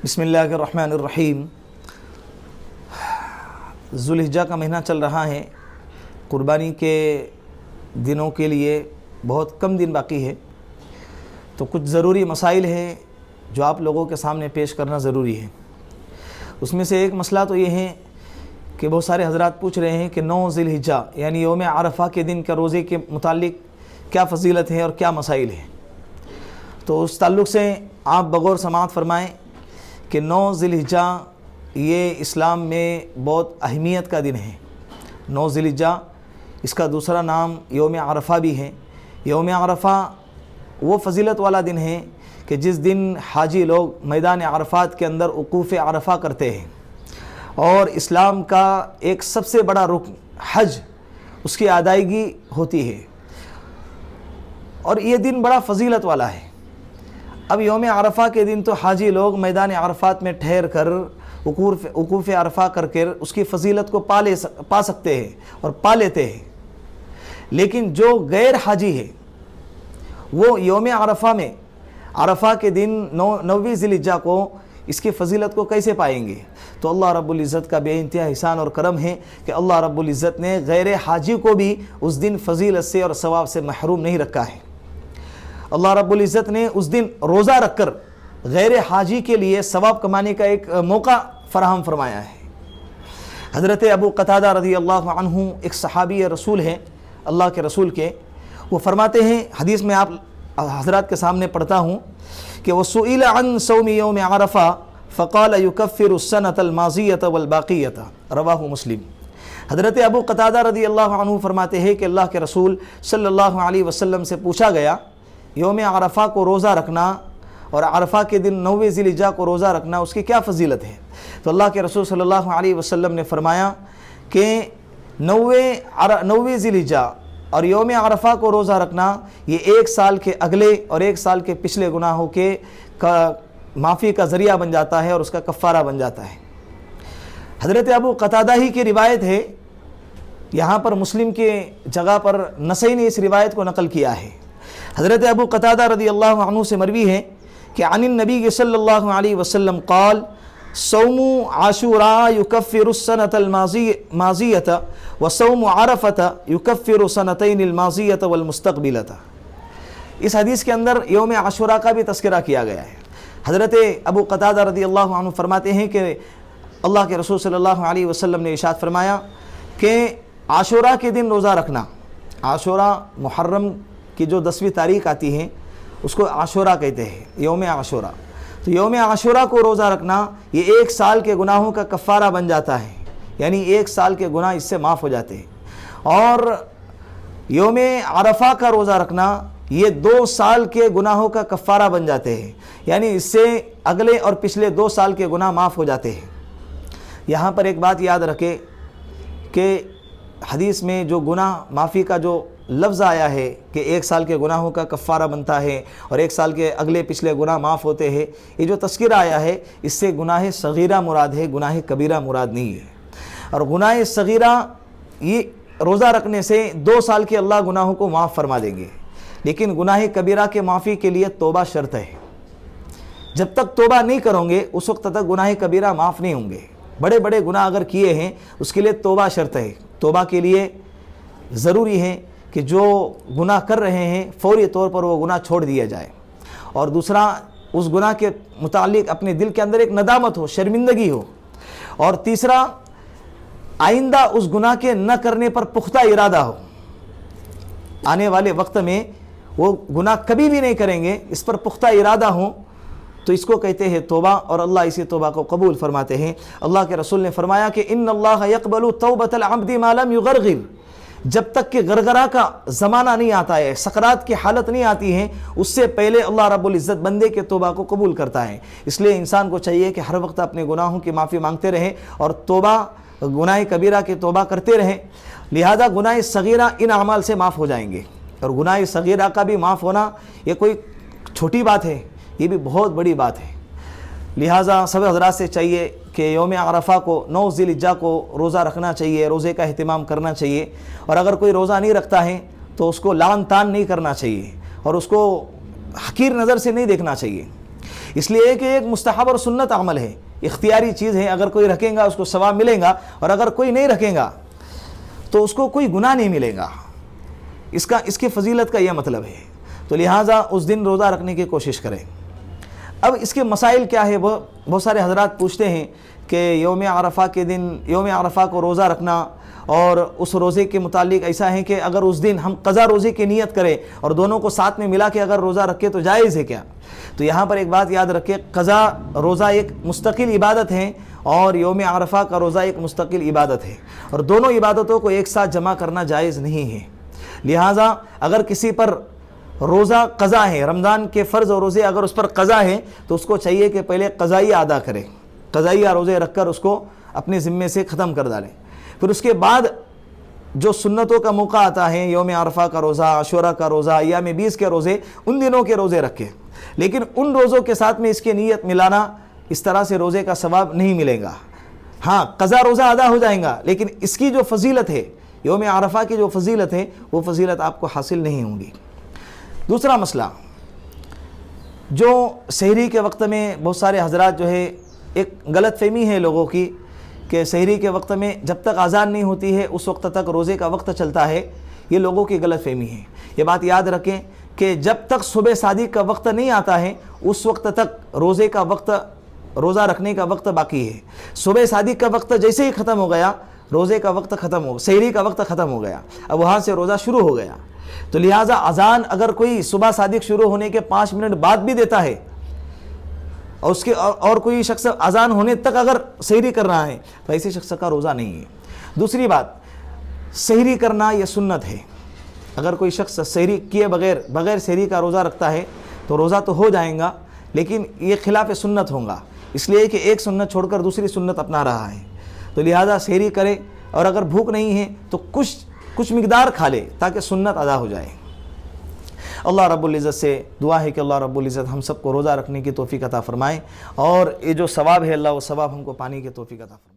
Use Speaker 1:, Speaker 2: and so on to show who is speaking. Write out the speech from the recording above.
Speaker 1: बिस्मिल्लाहिर्रहमानिर्रहीम। ज़ुल्हिज्जा का महीना चल रहा है। कुर्बानी के दिनों के लिए बहुत कम दिन बाकी है, तो कुछ ज़रूरी मसाइल हैं जो आप लोगों के सामने पेश करना ज़रूरी है। उसमें से एक मसला तो ये है कि बहुत सारे हज़रात पूछ रहे हैं कि 9 ज़िल्हिज्जा यानी यौम अरफ़ा के दिन का रोज़े के मुतालिक क्या फ़जीलत है और क्या मसाइल है। तो उस ताल्लुक़ से आप बगौर समाअत फ़रमाएँ कि 9 ज़िल्हिज्जा ये इस्लाम में बहुत अहमियत का दिन है। 9 ज़िल्हिज्जा इसका दूसरा नाम यौम अरफ़ा भी है। यौम अरफ़ा वो फ़जीलत वाला दिन है कि जिस दिन हाजी लोग मैदान अरफ़ात के अंदर वक़ूफ़ अरफ़ा करते हैं और इस्लाम का एक सबसे बड़ा रुकन हज उसकी अदायगी होती है, और ये दिन बड़ा फ़जीलत वाला है। अब यौम अरफ़ा के दिन तो हाजी लोग मैदान अरफ़ात में ठहर कर वक़ूफ़ अरफ़ा करके उसकी फ़जीलत को पा सकते हैं और पा लेते हैं। लेकिन जो गैर हाजी है वो यौम अरफ़ा में अरफ़ा के दिन 9वीं ज़िल्हिज्जा को इसकी फ़जीलत को कैसे पाएंगे। तो अल्लाह रब्बुल इज़्ज़त का बेइंतहा एहसान और करम है कि अल्लाह रब्बुल इज़्ज़त ने गैर हाजी को भी उस दिन फ़जीलत से और सवाब से महरूम नहीं रखा है। अल्लाह रब्बुल इज़्ज़त ने उस दिन रोज़ा रखकर गैर हाजी के लिए सवाब कमाने का एक मौका फ़राहम फरमाया है। हज़रत अबू क़तादा रज़ी अल्लाहु अन्हु एक सहाबी रसूल हैं, अल्लाह के रसूल के। वो फरमाते हैं, हदीस में आप हज़रात के सामने पढ़ता हूँ कि वसुइल अन सौमी यौम अरफ़ा फ़क़ाल युकफ़िरु सनतल माज़ियत वल बाक़ियत, रवाहु मुस्लिम। हज़रत अबू क़तादा रज़ी अल्लाहु अन्हु फरमाते हैं कि अल्लाह के रसूल सल्लल्लाहु अलैहि वसल्लम से पूछा गया, यौम अरफ़ा को रोज़ा रखना और अरफ़ा के दिन 9वीं ज़िल्हिज्जा को रोज़ा रखना उसकी क्या फ़जीलत है। तो अल्लाह के रसूल सल्लल्लाहु अलैहि वसल्लम ने फरमाया कि 9वीं ज़िल्हिज्जा और यौम अरफ़ा को रोज़ा रखना ये एक साल के अगले और एक साल के पिछले गुनाहों के माफ़ी का ज़रिया बन जाता है और उसका कफ़ारा बन जाता है। हज़रत अबू क़तादा ही की रिवायत है, यहाँ पर मुस्लिम के जगह पर नसई ने इस रिवायत को नकल किया है। हज़रत अबू क़तादा रज़ी अल्लाहु अन्हु से मरवी है कि अनिन नबी सल्लल्लाहु अलैहि वसल्लम क़ाल सौमु आशूरा युकफ़िरु सनतल माज़ियत व सौमु अरफ़त युकफ़िरु सनतैनिल माज़ियत वल मुस्तक़बिलत। इस हदीस के अंदर यौम आशूरा का भी तज़किरा किया गया है। हज़रत अबू क़तादा रज़ी अल्लाहु अन्हु फरमाते हैं कि अल्लाह के रसूल सल्लल्लाहु अलैहि वसल्लम ने इरशाद फरमाया कि आशूरा के दिन रोज़ा रखना, आशूरा मुहर्रम की जो 10वीं तारीख आती है उसको आशूरा कहते हैं, यौम आशूरा। तो यौम आशूरा को रोज़ा रखना ये एक साल के गुनाहों का कफ़ारा बन जाता है, यानी एक साल के गुनाह इससे माफ़ हो जाते हैं। और यौम अरफ़ा का रोज़ा रखना ये 2 साल के गुनाहों का कफ़ारा बन जाते हैं, यानी इससे अगले और पिछले 2 साल के गुनाह माफ़ हो जाते हैं। यहाँ पर एक बात याद रखें कि हदीस में जो गुनाह माफ़ी का जो लफ्ज़ आया है कि एक साल के गुनाहों का कफ़ारा बनता है और एक साल के अगले पिछले गुनाह माफ़ होते हैं, ये जो तज़किरा आया है इससे गुनाह सगीरा मुराद है, गुनाह कबीरा मुराद नहीं है। और गुनाह सगीरा ये रोज़ा रखने से 2 साल के अल्लाह गुनाहों को माफ़ फरमा देंगे, लेकिन गुनाह कबीरा के माफ़ी के लिए तौबा शर्त है। जब तक तौबा नहीं करोगे उस वक्त तक गुनाह कबीरा माफ़ नहीं होंगे। बड़े बड़े गुनाह अगर किए हैं उसके लिए तौबा शर्त है। तौबा के लिए ज़रूरी है कि जो गुनाह कर रहे हैं फ़ौरी तौर पर वो गुनाह छोड़ दिया जाए, और दूसरा उस गुनाह के मुतालिक अपने दिल के अंदर एक नदामत हो, शर्मिंदगी हो, और तीसरा आइंदा उस गुनाह के न करने पर पुख्ता इरादा हो। आने वाले वक्त में वो गुनाह कभी भी नहीं करेंगे, इस पर पुख्ता इरादा हो, तो इसको कहते हैं तौबा, और अल्लाह इसी तौबा को कबूल फरमाते हैं। अल्लाह के रसूल ने फरमाया कि इन्नल्लाह यक़बलु तौबतल अब्दी मा लम युग़रग़िर, जब तक कि गरगरा का ज़माना नहीं आता है, सकरात की हालत नहीं आती है, उससे पहले अल्लाह रब्बुल इज़्ज़त बंदे के तौबा को कबूल करता है। इसलिए इंसान को चाहिए कि हर वक्त अपने गुनाहों की माफ़ी मांगते रहें और तौबा गुनाह कबीरा की तौबा करते रहें। लिहाजा गुनाह सगीरा इन अमाल से माफ़ हो जाएंगे, और गुनाह सगीरा का भी माफ़ होना ये कोई छोटी बात है, ये भी बहुत बड़ी बात है। लिहाजा सब हज़रात से चाहिए कि यौम अरफ़ा को 9 ज़िल्हिज्जा को रोज़ा रखना चाहिए, रोज़े का अहतमाम करना चाहिए। और अगर कोई रोज़ा नहीं रखता है तो उसको लान तान नहीं करना चाहिए और उसको हकीर नज़र से नहीं देखना चाहिए। اس لیے کہ ایک مستحب اور سنت عمل ہے، اختیاری چیز ہے، اگر کوئی رکھے گا اس کو ثواب ملے گا، اور اگر کوئی نہیں رکھے گا تو اس کو کوئی گناہ نہیں ملے گا۔ اس کی فضیلت کا یہ مطلب ہے، تو لہٰذا اس دن روزہ رکھنے کی کوشش کریں۔ اب اس کے مسائل کیا ہے، بہت سارے حضرات پوچھتے ہیں کہ یوم عرفہ کے دن، یوم عرفہ کو روزہ رکھنا، اور اس روزے کے متعلق ایسا ہے کہ اگر اس دن ہم قضا روزے کی نیت کریں اور دونوں کو ساتھ میں ملا کے اگر روزہ رکھے تو جائز ہے کیا؟ تو یہاں پر ایک بات یاد رکھیں، قضا روزہ ایک مستقل عبادت ہے اور یوم عرفہ کا روزہ ایک مستقل عبادت ہے، اور دونوں عبادتوں کو ایک ساتھ جمع کرنا جائز نہیں ہے۔ لہٰذا اگر کسی پر روزہ قضا ہے، رمضان کے فرض اور روزے اگر اس پر قضا ہے تو اس کو چاہیے کہ پہلے قضائیہ ادا کرے، قضائیہ روزے رکھ کر اس کو اپنے ذمے سے ختم کر ڈالیں، پھر اس کے بعد جو سنتوں کا موقع آتا ہے، یوم عرفہ کا روزہ، عاشورہ کا روزہ، ایام 20 کے روزے، ان دنوں کے روزے رکھیں، لیکن ان روزوں کے ساتھ میں اس کی نیت ملانا، اس طرح سے روزے کا ثواب نہیں ملے گا۔ ہاں قضا روزہ ادا ہو جائیں گا، لیکن اس کی جو فضیلت ہے، یوم عرفہ کی جو فضیلت ہے، وہ فضیلت آپ کو حاصل نہیں ہوں گی۔ دوسرا مسئلہ، جو سحری کے وقت میں بہت سارے حضرات جو ہے، ایک غلط فہمی ہے لوگوں کی کہ سحری کے وقت میں جب تک اذان نہیں ہوتی ہے اس وقت تک روزے کا وقت چلتا ہے، یہ لوگوں کی غلط فہمی ہے۔ یہ بات یاد رکھیں کہ جب تک صبح صادق کا وقت نہیں آتا ہے اس وقت تک روزے کا وقت، روزہ رکھنے کا وقت باقی ہے۔ صبح صادق کا وقت جیسے ہی ختم ہو گیا، روزے کا وقت ختم ہو، سحری کا وقت ختم ہو گیا، اب وہاں سے روزہ شروع ہو گیا۔ تو لہٰذا اذان اگر کوئی صبح صادق شروع ہونے کے 5 منٹ بعد بھی دیتا ہے اور اس کے اور کوئی شخص اذان ہونے تک اگر سحری کر رہا ہے تو ایسے شخص کا روزہ نہیں ہے۔ دوسری بات، سحری کرنا یہ سنت ہے، اگر کوئی شخص سحری کیے بغیر سحری کا روزہ رکھتا ہے تو روزہ تو ہو جائے گا، لیکن یہ خلاف سنت ہوگا، اس لیے کہ ایک سنت چھوڑ کر دوسری سنت اپنا رہا ہے۔ تو لہٰذا سحری کرے، اور اگر بھوک نہیں ہے تو کچھ مقدار کھا لے تاکہ سنت ادا ہو جائے۔ اللہ رب العزت سے دعا ہے کہ اللہ رب العزت ہم سب کو روزہ رکھنے کی توفیق عطا فرمائے، اور یہ جو ثواب ہے اللہ وہ ثواب ہم کو پانے کی توفیق عطا فرمائے۔